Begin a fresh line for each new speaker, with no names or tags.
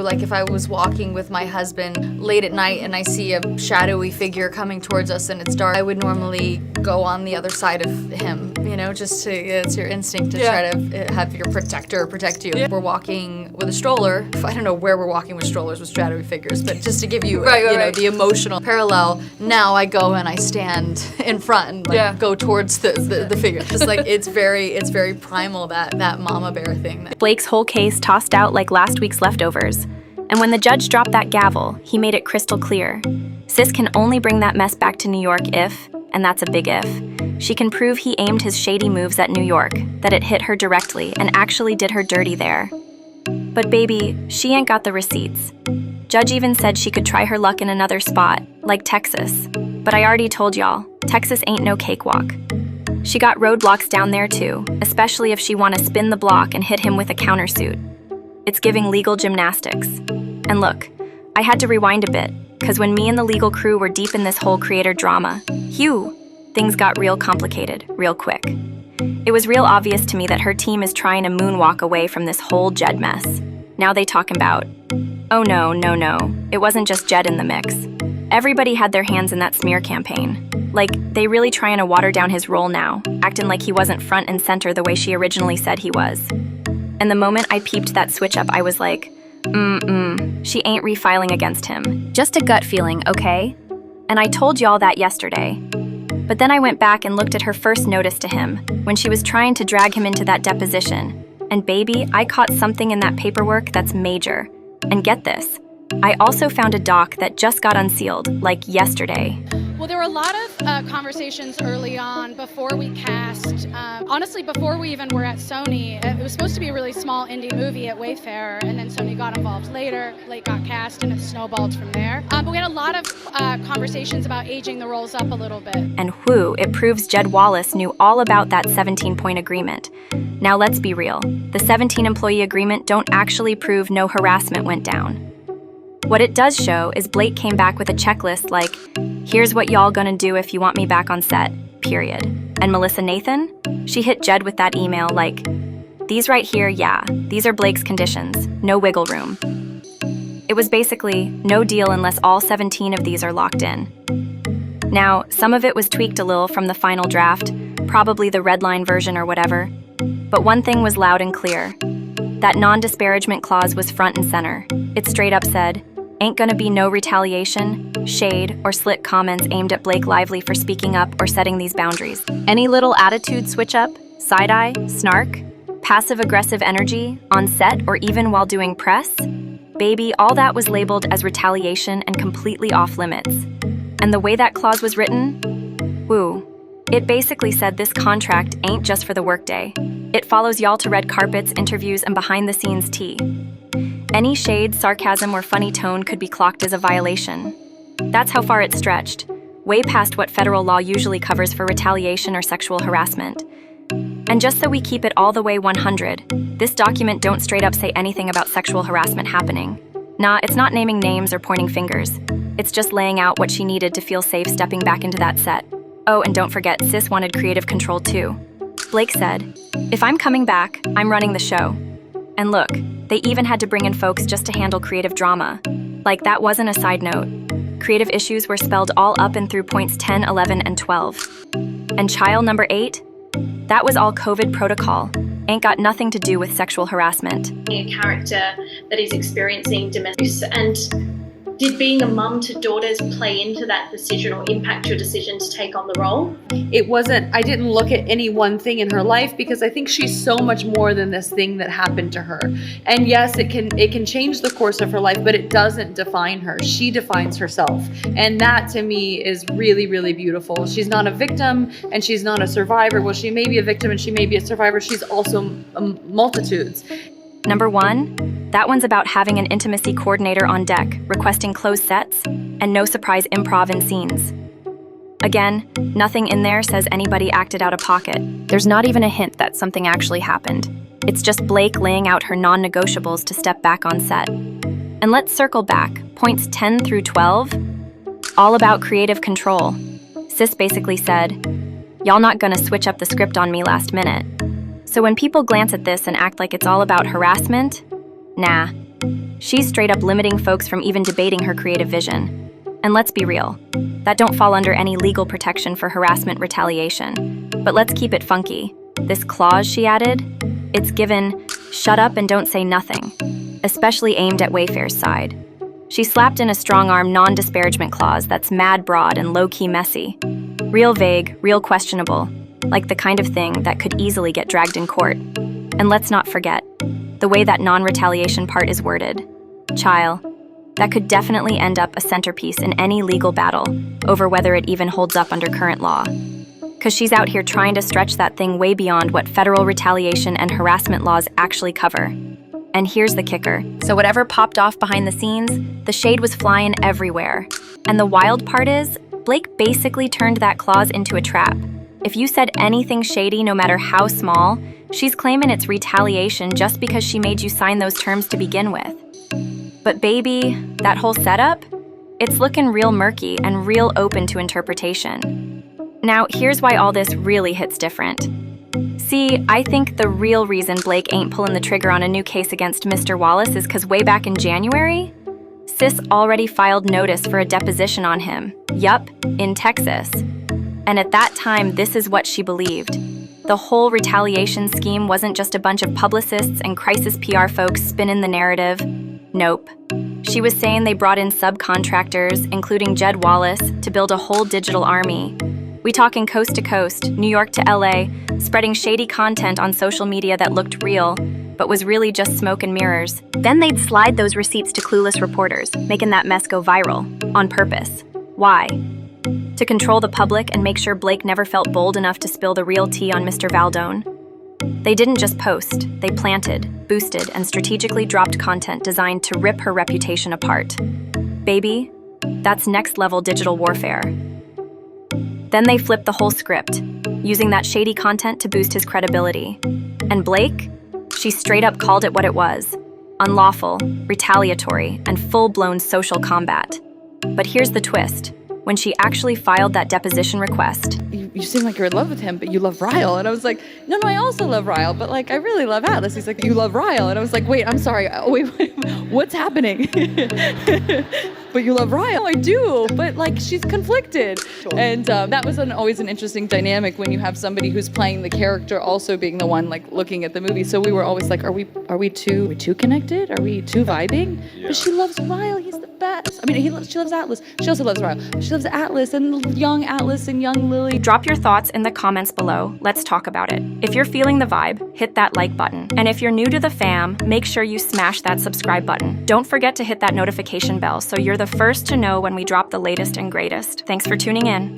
like if I was walking with my husband late at night and I see a shadowy figure coming towards us and it's dark, I would normally go on the other side of him, you know, just to, it's your instinct to try to have your protector protect you. We're walking with a stroller. I don't know where we're walking with strollers with shadowy figures, but just to give you, the emotional parallel, now I go and I stand in front and like, go towards the figure. Just like, it's very primal, that mama bear thing.
Blake's whole case tossed out like last week's leftovers. And when the judge dropped that gavel, he made it crystal clear. Sis can only bring that mess back to New York if, and that's a big if, she can prove he aimed his shady moves at New York, that it hit her directly and actually did her dirty there. But baby, she ain't got the receipts. Judge even said she could try her luck in another spot, like Texas. But I already told y'all, Texas ain't no cakewalk. She got roadblocks down there too, especially if she wanna spin the block and hit him with a countersuit. It's giving legal gymnastics. And look, I had to rewind a bit, because when me and the legal crew were deep in this whole creator drama, things got real complicated, real quick. It was real obvious to me that her team is trying to moonwalk away from this whole Jed mess. Now they talking about, oh no, it wasn't just Jed in the mix. Everybody had their hands in that smear campaign. Like, they really trying to water down his role now, acting like he wasn't front and center the way she originally said he was. And the moment I peeped that switch up, I was like, she ain't refiling against him. Just a gut feeling, okay? And I told y'all that yesterday. But then I went back and looked at her first notice to him, when she was trying to drag him into that deposition. And baby, I caught something in that paperwork that's major. And get this, I also found a doc that just got unsealed, like yesterday.
Well, there were a lot of conversations early on before we cast. Honestly, before we even were at Sony, it was supposed to be a really small indie movie at Wayfair, and then Sony got involved later. Blake got cast, and it snowballed from there. But we had a lot of conversations about aging the roles up a little bit.
And it proves Jed Wallace knew all about that 17-point agreement. Now let's be real. The 17-employee agreement don't actually prove no harassment went down. What it does show is Blake came back with a checklist like, here's what y'all gonna do if you want me back on set, period. And Melissa Nathan? She hit Jed with that email like, these right here, these are Blake's conditions, no wiggle room. It was basically, no deal unless all 17 of these are locked in. Now, some of it was tweaked a little from the final draft, probably the red line version or whatever. But one thing was loud and clear. That non-disparagement clause was front and center. It straight up said, ain't gonna be no retaliation, shade, or slick comments aimed at Blake Lively for speaking up or setting these boundaries. Any little attitude switch up, side-eye, snark, passive-aggressive energy, on set or even while doing press, baby, all that was labeled as retaliation and completely off limits. And the way that clause was written, it basically said this contract ain't just for the workday. It follows y'all to red carpets, interviews, and behind-the-scenes tea. Any shade, sarcasm, or funny tone could be clocked as a violation. That's how far it stretched, way past what federal law usually covers for retaliation or sexual harassment. And just so we keep it all the way 100, this document don't straight up say anything about sexual harassment happening. Nah, it's not naming names or pointing fingers. It's just laying out what she needed to feel safe stepping back into that set. Oh, and don't forget, sis wanted creative control too. Blake said, if I'm coming back, I'm running the show. And look, they even had to bring in folks just to handle creative drama. Like, that wasn't a side note. Creative issues were spelled all up and through points 10, 11, and 12. And child number 8? That was all COVID protocol. Ain't got nothing to do with sexual harassment.
A character that is experiencing domestic abuse, and did being a mum to daughters play into that decision or impact your decision to take on the role?
I didn't look at any one thing in her life because I think she's so much more than this thing that happened to her. And yes, it can change the course of her life, but it doesn't define her. She defines herself. And that to me is really, really beautiful. She's not a victim and she's not a survivor. Well, she may be a victim and she may be a survivor. She's also multitudes.
Number 1, that one's about having an intimacy coordinator on deck, requesting closed sets, and no surprise improv in scenes. Again, nothing in there says anybody acted out of pocket. There's not even a hint that something actually happened. It's just Blake laying out her non-negotiables to step back on set. And let's circle back, points 10 through 12, all about creative control. Sis basically said, y'all not gonna switch up the script on me last minute. So when people glance at this and act like it's all about harassment, nah, She's straight up limiting folks from even debating her creative vision. And let's be real, that don't fall under any legal protection for harassment retaliation. But let's keep it funky. This clause she added, it's given, shut up and don't say nothing, especially aimed at Wayfair's side. She slapped in a strong-arm non-disparagement clause that's mad broad and low-key messy. Real vague, real questionable, like the kind of thing that could easily get dragged in court. And let's not forget, the way that non-retaliation part is worded. Child, that could definitely end up a centerpiece in any legal battle over whether it even holds up under current law. 'Cause she's out here trying to stretch that thing way beyond what federal retaliation and harassment laws actually cover. And here's the kicker. So whatever popped off behind the scenes, the shade was flying everywhere. And the wild part is, Blake basically turned that clause into a trap. If you said anything shady, no matter how small, she's claiming it's retaliation just because she made you sign those terms to begin with. But baby, that whole setup, it's looking real murky and real open to interpretation. Now, here's why all this really hits different. See, I think the real reason Blake ain't pulling the trigger on a new case against Mr. Wallace is because way back in January, Sis already filed notice for a deposition on him. Yup, in Texas. And at that time, this is what she believed. The whole retaliation scheme wasn't just a bunch of publicists and crisis PR folks spinning the narrative. Nope. She was saying they brought in subcontractors, including Jed Wallace, to build a whole digital army. We talking coast to coast, New York to LA, spreading shady content on social media that looked real, but was really just smoke and mirrors. Then they'd slide those receipts to clueless reporters, making that mess go viral, on purpose. Why? To control the public and make sure Blake never felt bold enough to spill the real tea on Mr. Valdone. They didn't just post, they planted, boosted, and strategically dropped content designed to rip her reputation apart. Baby, that's next-level digital warfare. Then they flipped the whole script, using that shady content to boost his credibility. And Blake? She straight up called it what it was: unlawful, retaliatory, and full-blown social combat. But here's the twist. When she actually filed that deposition request,
You seem like you're in love with him, but you love Ryle. And I was like, no, I also love Ryle, but like, I really love Atlas. He's like, you love Ryle. And I was like, wait, I'm sorry. Oh, wait, what's happening? But you love Ryle. I do, but like, she's conflicted. Totally. And that was always an interesting dynamic when you have somebody who's playing the character also being the one like looking at the movie. So we were always like, are we too connected? Are we too vibing? Yeah. But she loves Ryle. He's the best. I mean, she loves Atlas. She also loves Ryle. She loves Atlas and young Lily.
Drop your thoughts in the comments below. Let's talk about it. If you're feeling the vibe, hit that like button. And if you're new to the fam, make sure you smash that subscribe button. Don't forget to hit that notification bell so you're the first to know when we drop the latest and greatest. Thanks for tuning in.